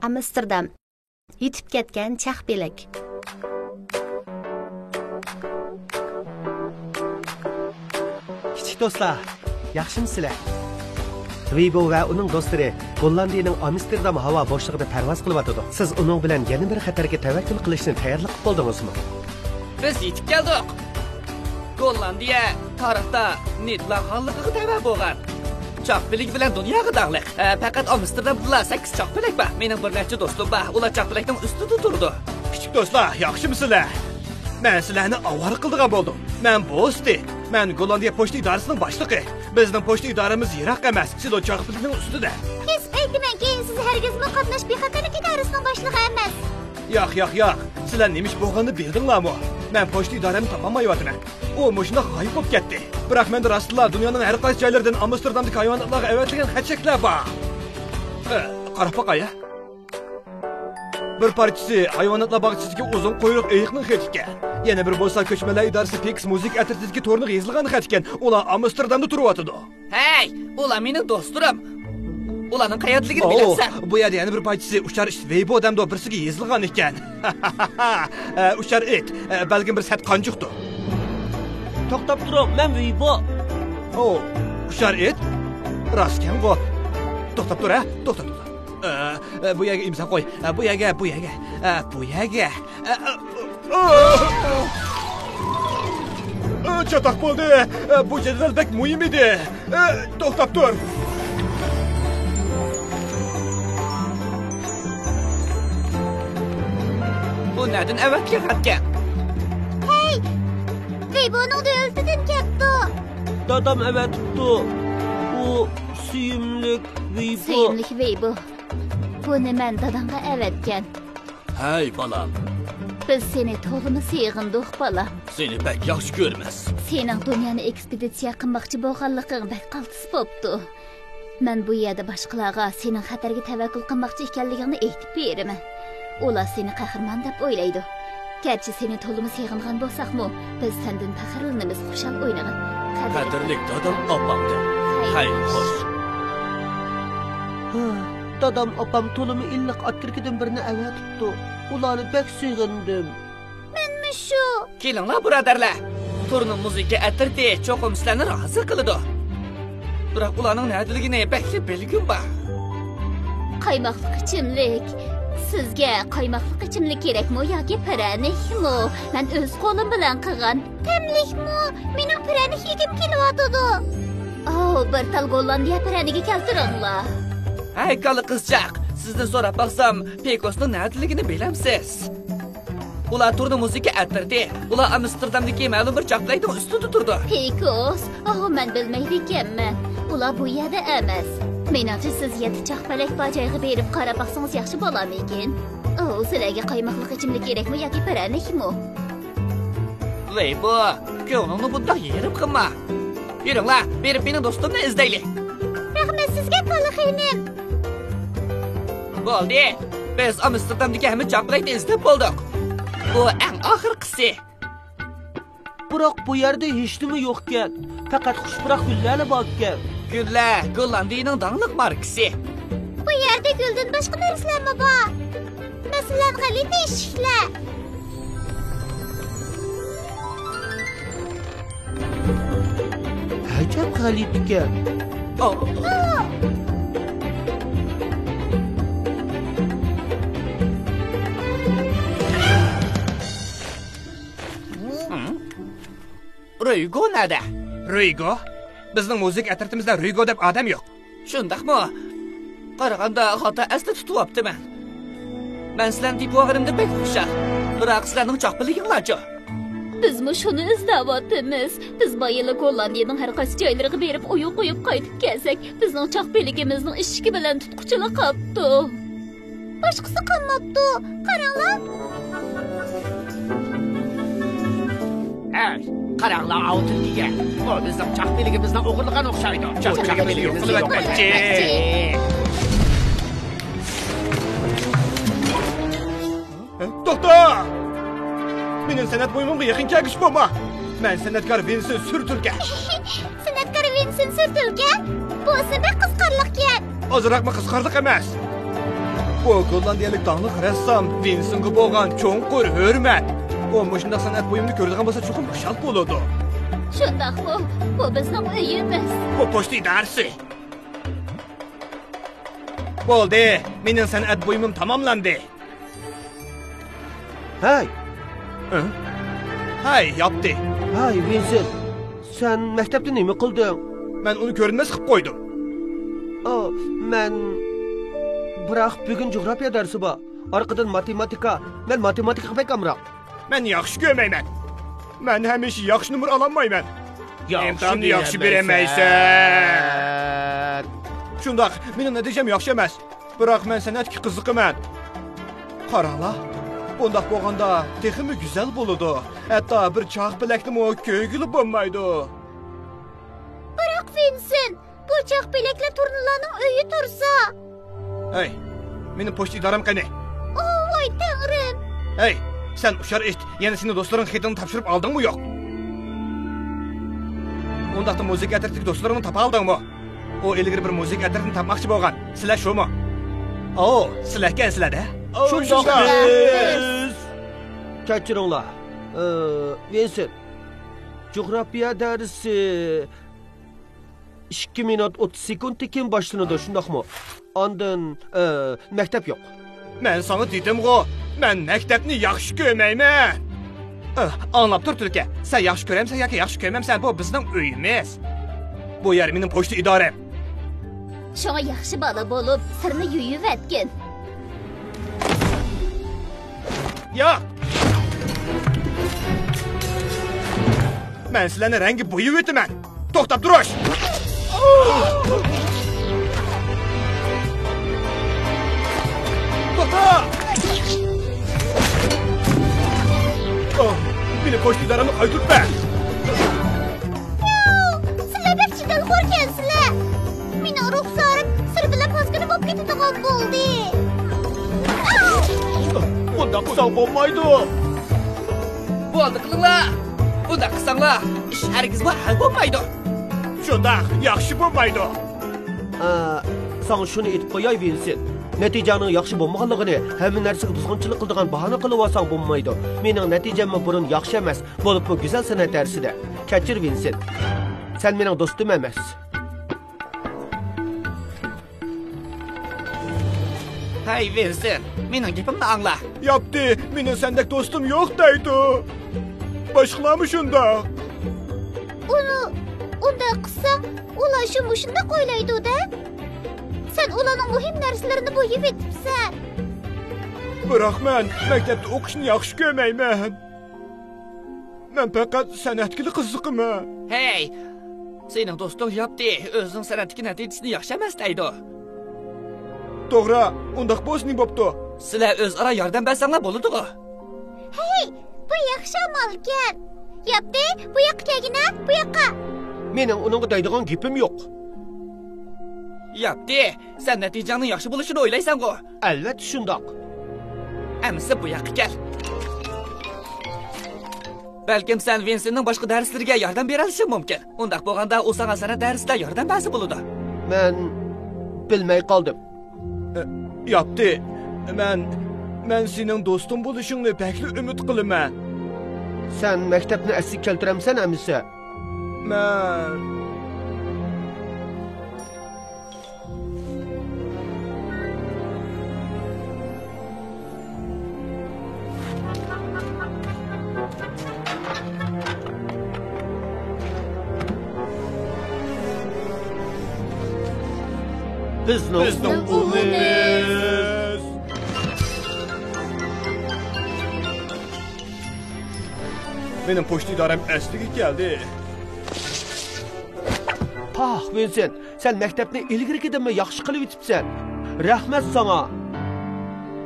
Amsterdam. Yetib ketgan chaqbelak. Kichik do'stlar, yaxshimisizlar? Weibo va uning do'stlari Gollandiyaning Amsterdam havo boshlig'ida parvoz qilyotdi. Siz uning bilan yana bir xatarga tavakkul qilishni tayyorlik qilib bo'ldingizmi? Biz yetib keldik. Gollandiya tarixda Nederlandligiga tava bo'lgan. Chaqbelik bilan dunyoga dag'liq. Faqat Amsterdamda 8 chaqbelak bor. Mening bir necha do'stim bor. Ular chaqbelakning ustida turdi. Kichik do'stlar, yaxshimisizlar? Men sizlarni avvar qildigan bo'ldim. Men Bosti. Men Gollandiya pochta idorasining boshlig'i. Bizning pochta idoramiz yiroq emas, siz o chaqbelikning ustida. Hech aytmang, siz hargizmi qatnash bexatarlik idorasining boshlig'i emas. Yo'q. Sizlar nemish bo'lganini bildinglarmi? Men pochta idorani topolmayapman. U mushunda g'oyib bo'lib ketdi. Biroq menda rostla dunyoning har qaysi joylaridan Amsterdamdagi hayvonotlarga avatilgan xatchaklar bor. Qarab boqay. Bir parchasi hayvonotlar bog'chasidagi uzun quyruq ayiqning xati ekan. Yana bir bo'lsa ko'chmalar idorasi Pix Music atirtidagi to'rniga yozilgan xat ekan. Ular Amsterdamda turyapti. Hey, ular mening do'stlarim. Ularning qayerligini bilasan? Bu yerda yana bir parchasi uchar Weibo odamda birsiga yozilgan ekan. Uchar it, balkim bir sat qanjiqdir. To'xtab turing, men Weibo. Uchar it? Rostkan-ku. To'xtab tur, to'xtab. Bu yerga imzo qo'y. Bu yerga. Chatoq bo'ldi. Bu jadval bek muhim edi. To'xtab tur. Bu nereden evetga xatgan? Hey! Weibo'ning do'ltidan ketdi. Dadam evetibdi. U suyimlik Weibo. Suyimlik Weibo. Buni men dadamga evetgan. Hey balam. Biz seni to'g'rimi sevg'indik balam. Seni pek yaxshi ko'rmas. Sening dunyoni ekspeditsiya qilmoqchi bo'lganliging bek qaltis bo'pti. Men bu yerda boshqalarga sening xatarga tavakkul qilmoqchi ekanligingni aytib beraman. Ular seni qahramon deb o'ylaydi. Garchi seni to'limi sevg'ingan bo'lsak-mu, biz sendan faxrlanamiz, xushal o'ynag'in. Qadrlik dadam opamda. Hay xo'sh. Dadam opam to'limi illiq atkirkidan birini avatibdi. Ularni bek sevgandim. Menmi shu? Kelinglar birodarlar. Turni muzika atirdi, cho'qim sizlarni rozi qiladi. Biroq ularning nadaligini bekli bilgim bor. Qaymoqli ichimlik. Sizga qaymoqli ichimlik kerakmi yoki piranikmi? Men o'z qo'lim bilan qilgan. Tamlikmi? Mening piranik yegim kelyotdi. Bir tal Gollandiya piranigi keltiringlar. Hey qali qizchaq, sizdan so'rab baqsam, Pekosning nadaligini bilamsiz? Ular turni muzika atirdi. Ular Amsterdamdagi ma'lum bir chaqbelakning ustida turdi. Pekos? Men bilmaydi ekanman. Ular bu yerda emas. Menimcha siz yerda chaqbelak bajoyga berib qarab baqsangiz yaxshi bo'larmikin. Sizlarga qaymoqli ichimlik kerakmi yoki piranikmi? Weibo, ko'nglingni bundoq yerib qilma. Yuringlar, berib mening do'stimni izlaylik. Rahmat sizga qalaxinim. Bo'ldi. Biz Amsterdamdagi hamma chaqbelakni izlab bo'ldik. Bu eng oxirgisi. Biroq bu yerda hech nima yo'q ekan. Faqat xushbiroq gullar bor ekan. Gullar Gollandiyaning dangliq markasi. Bu yerda guldan boshqa narsalar bor. Masalan, g'alati eshiklar. Ajab g'alati ekan. Ruygo nada? Ruygo? Bizning muzik atirtimizda Ruygo deb odam yo'q. Shundaqmi? Qaraganda xato asli tutyaptiman. Men sizlarni tipog'imda bek xushal. Biroq sizlarning chaqbeliginglarchi? Bizmi shuni izlayapmiz. Biz bayila Gollandiyaning har qaysi joylariga berib o'yin qo'yib qaytib kelsak, bizning chaqbeligimizning eshigi bilan tutquchilik qilibdi. Boshqasi qilmabdi. Qaranglar. Qaranglar avtilgiga. Bu bizning chaqbeligimizdan o'g'irlagan o'xshaydi. Chaqbeligimizni yo'qotchi. To'xta! Mening san'at bo'yimimga yaqin kelgish bo'lma. Men san'atkor Vincent Surtulka. San'atkor Vincent Surtulka? Bu sabab qizqarliq gap. Ozroqmi qizqarliq emas. Bu Gollandiyalik dağlıq rəssam Vinsonga bo'lgan cho'nqur hurmat. O mushundaq san'at buyumini ko'radigan bo'lsa, cho'qim xushal bo'ladi. Shundaqmi? Bu bizning uyimiz. Bu pochta idorasi. Bo'ldi, mening san'at buyumim tamomlandi. Hey, Hay, yaptı. hey Vincent. Sen maktabda nima qilding? Men uni ko'rinmas qilib qo'ydim. Men biroq bugun geografiya darsi bor. Orqadan matematika. Men matematikaga pek amroq. Men yaxshi ko'rmayman. Men hamisha yaxshi numr ololmayman. İmtihonni yaxshi beramaysan. Shundaq, mening natijam yaxshi emas. Biroq men san'atga qiziqaman. Qaranglar. Bundaq bo'lganda texmi go'zal bo'ladi. Hatto bir choq bilakni ko'ygili bo'lmaydi. Biroq Vincent, bu choq bilaklar turnilarning uyi tursa. Hey, mening pochta idoram qani? Voy tangrim. Hey, sen ushar eshit. Yana sening do'stlaring xatini topshirib oldingmi yo'q? Undaqda musiqa atrofidagi do'stlaringni topa oldingmi? O ilgari bir musiqa atrofini topmoqchi bo'lgan. Sizlar shumi? Sizlar ekansizlar-da? Shundoq. Kechiringlar. Vincent. Geografiya darsi 2 minut 30 sekunddan keyin boshlanadi, shundaqmi? Ondan maktab yo'q. Men sana dedim-ku, men maktabni yaxshi ko'rmayman. Anlab tur Turka. Sen yaxshi ko'ramsan yoki yaxshi ko'rmamsan, bu bizning uyimiz. Bu yer mening pochta idoram. Şuna yaxshi bola bo'lib, sirni yuyib atgin. Yo'q. Men sizlarni rangi bo'yib o'taman. To'xtab turish. To'xta! Meni pochta idoramni qaytirib Sizlar bir chidal qo'rkansizlar. Meni ruxsarim sir bilan pasgina bo'lib ketadigan bo'ldi. Bunda qilsam bo'lmaydi. Bo'ldi qilinglar. Bunda qilsanglar, ish hargiz hal bo'lmaydi. Shundaq, yaxshi bo'lmaydi. Sana shuni aytib qo'yay Vincent. Natijaning yaxshi bo'lmaganligini, hamma narsaga buzg'unchilik qiladigan bahona qilib olsang bo'lmaydi. Mening natijamni burun yaxshi emas, bo'lib bu go'zal san'at darsida. Kechir Vincent. Sen mening do'stim emas. Hay Vincent, mening gapimni angla. Yaptı, mening sendek do'stim yo'q deydi. Boshqalarmi shundaq? Unda qilsa, ular shunda qo'ylaydi-da. Sen ularning muhim narsalarini bo'yib etibsan. Biroq men maktabda o'qishni yaxshi ko'rmayman. Men faqat san'atga qiziqaman. Hey, sening do'sting yapti, o'zining san'atdagi natijasini yaxshi emas deydi. To'g'ri, undaq bo'lsin bo'pti. Sizlar o'zaro yordam bersanglar bo'ladi-ku. Hey, bu yaxshi amalkan. Yapti, bu yoqqa kelgina, bu yoqqa. Mening uningga deydigan gapim yo'q. Yapti, sen natijaning yaxshi bo'lishini o'ylaysan-ku. Albatta shundoq. Amsa bu yoqqa kel. Balkim sen Vincentning boshqa darslariga yordam bera olishing mumkin. Undaq bo'lganda u senga san'at darsida yordam bersa bo'ladi. Men bilmay qoldim. Yaptı. Men sening do'stim bo'lishingni bekli umid qilaman. Sen maktabni asli keltiramsan amisa? Men Bizning uyimiz. Benim pochta idoram asliga keldi. Vincent, sen maktabni ilgirigidimi yaxshi qilib yetibsan. Rahmat sana.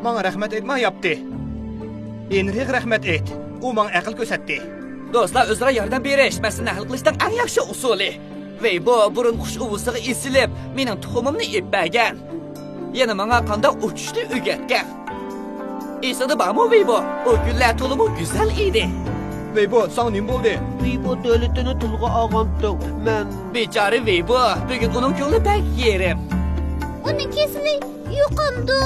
Menga rahmat aytma yapti. Enriq rahmat ayt. U menga aql ko'rsatdi. Do'stlar o'zaro yordam berish masalani hal qilishning eng yaxshi usuli. Ve bu burun qush uvusiga esilib, mening tuxumimni epbagan. Yana menga qanday uchishni o'rgatgan. Esida bormi Veybo? O kunlar to'liq go'zal edi. Veybo, sana nima bo'ldi? Veybo davlatini tilga olgandim. Men bechora Veybo, bugun uning ko'ngli pek yerim. Uning kesili yo'qamdi.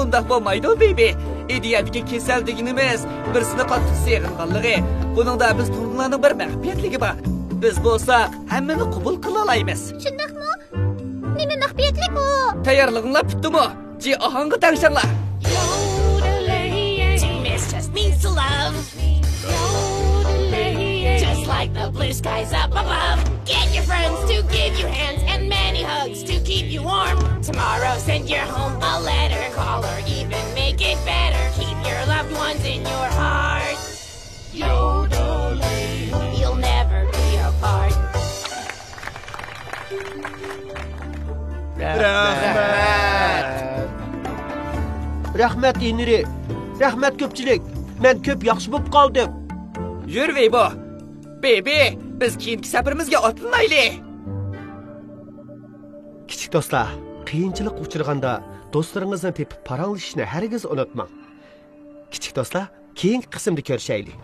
Undaq bo'lmaydi, baby. İdiyadagi kasal deganimiz birsini qattiq sevganligi. Buningda biz turlarning bir mahfiyatligi bor. Biz bo'lsak, hammani qabul qila olamiz. Shundaqmi? Nima mahfiyatlik bu? Tayyorliginglar bitdimi? Ji ohangga tangshanglar. Just means to love. Just like the blue skies up above. Get your friends to give you hands and many hugs to keep you warm. Tomorrow send your home a letter, call or even make it better. Keep your loved ones in your heart. Yodeling. You'll never be apart. Rahmat Enri. Rahmat ko'pchilik. Men ko'p yaxshi bo'lib qoldim. Yur Weibo. Baby, biz keyingi safarimizga otlanaylik. Kichik do'stlar, qiyinchilik uchraganda do'stlaringizni tepib paranglashishni hargiz unutmang. Kichik do'stlar, keyingi qismda ko'rishaylik.